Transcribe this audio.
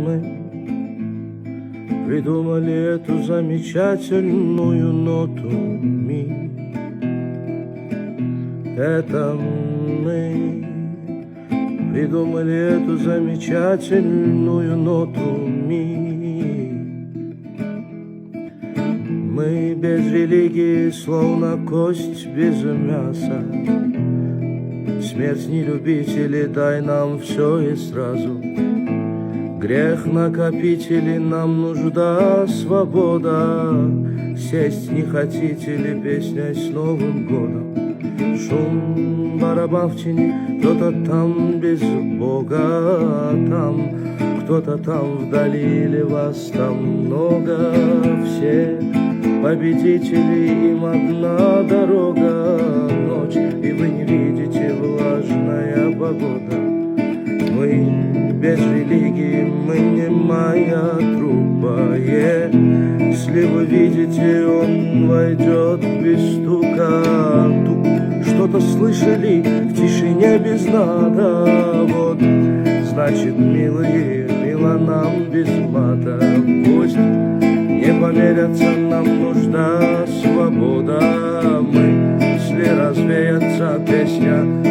мы придумали эту замечательную ноту ми. Это мы придумали эту замечательную ноту ми. Мы без религии, словно кость без мяса. Смерть не любители, дай нам все и сразу. Грех накопители, нам нужда свобода. Сесть не хотите ли, песня с Новым годом? Шум барабан в тени, кто-то там без Бога, там кто-то там вдали, или вас там много. Все победители, им одна дорога, ночь, и вы не видите, влажная погода. Мы без религии, мы не моя труба. Если вы видите, он войдет без стука. Что-то слышали в тишине без надо. Вот, значит, милые, мило нам без мата. Пусть не померятся, нам нужда свобода. Мы, если развеется песня